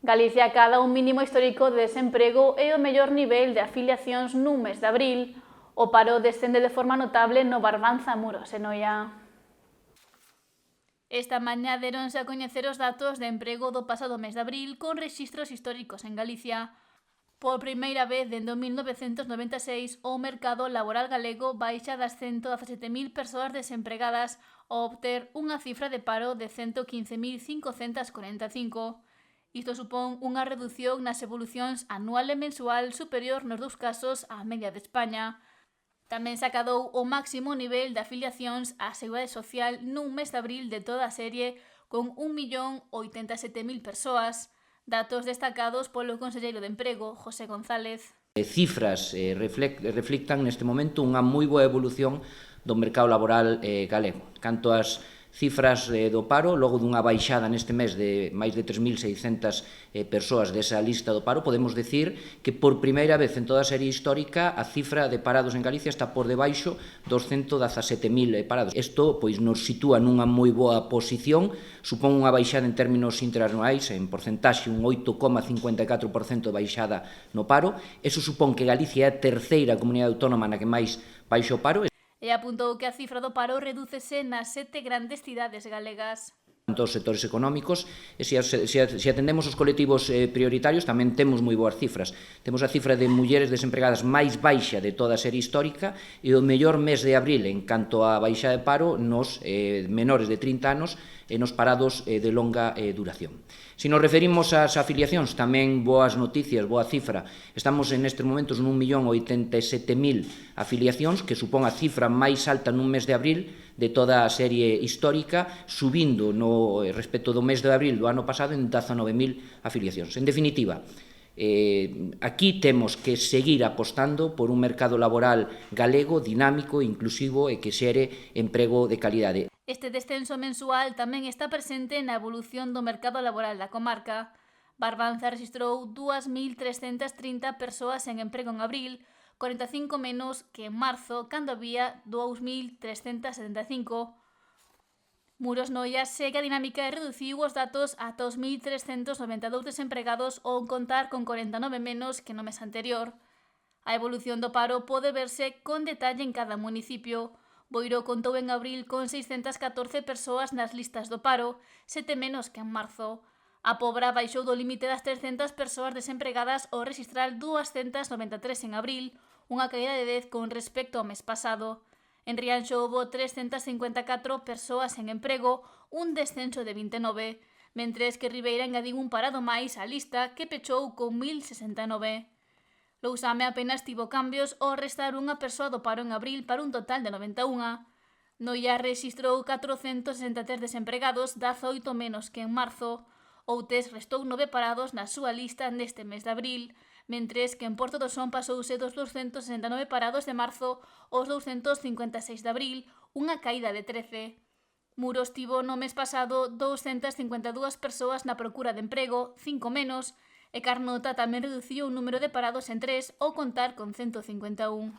Galicia acada un mínimo histórico de desemprego e o mellor nivel de afiliacións nun mes de abril. O paro descende de forma notable no Barbanza, Muros e Noia. Esta mañá deronse a coñecer os datos de emprego do pasado mes de abril con rexistros históricos en Galicia. Por primeira vez dende o 1996, o mercado laboral galego baixa das 117.000 persoas desempregadas ao obter unha cifra de paro de 115.545. Isto supón unha redución nas evolucións anual e mensual superior nos dous casos á media de España. Tamén se acadou o máximo nivel de afiliacións á Seguridade Social nun mes de abril de toda a serie con 1.087.000 persoas, datos destacados polo conselleiro de Emprego, José González. Cifras reflictan neste momento unha moi boa evolución do mercado laboral galego. Canto ás cifras do paro, logo dunha baixada neste mes de máis de 3.600 persoas desa lista do paro, podemos decir que por primeira vez en toda a serie histórica a cifra de parados en Galicia está por debaixo dos 117.000 parados. Isto nos sitúa nunha moi boa posición, supón unha baixada en términos interanuais, en porcentaxe un 8,54% de baixada no paro. Eso supón que Galicia é a terceira comunidade autónoma na que máis baixa o paro. E apuntou que a cifra do paro redúcese nas 7 grandes cidades galegas. Os sectores económicos, e se atendemos os colectivos prioritarios, tamén temos moi boas cifras. Temos a cifra de mulleres desempregadas máis baixa de toda a serie histórica e o mellor mes de abril en canto a baixa de paro nos menores de 30 anos e nos parados de longa duración. Se nos referimos ás afiliacións, tamén boas noticias, boa cifra. Estamos nestes momentos nun 1.087.000 afiliacións, que supón a cifra máis alta nun mes de abril de toda a serie histórica, subindo respecto do mes de abril do ano pasado en 19.000 afiliacións. En definitiva, aquí temos que seguir apostando por un mercado laboral galego, dinámico, inclusivo e que xere emprego de calidade. Este descenso mensual tamén está presente na evolución do mercado laboral da comarca. Barbanza rexistrou 2.330 persoas en emprego en abril, 45 menos que en marzo, cando había 2.375. Muros Noia segue a dinámica e reduciu os datos a 2.392 desempregados ou contar con 49 menos que no mes anterior. A evolución do paro pode verse con detalle en cada municipio. Boiro contou en abril con 614 persoas nas listas do paro, 7 menos que en marzo. A Pobra baixou do límite das 300 persoas desempregadas ao rexistrar 293 en abril, unha caída de 10 con respecto ao mes pasado. En Rianxo houbo 354 persoas en emprego, un descenso de 29, mentres que Ribeira engadiu un parado máis á lista que pechou con 1.069. Lousame apenas tivo cambios ao restar unha persoa do paro en abril para un total de 91. Noia rexistrou 463 desempregados, 18 menos que en marzo. Outes restou 9 parados na súa lista neste mes de abril, mentres que en Porto do Son pasouse dos 269 parados de marzo aos 256 de abril, unha caída de 13. Muros tivo no mes pasado 252 persoas na procura de emprego, 5 menos, e Carnota tamén reduciu o número de parados en 3 ao contar con 151.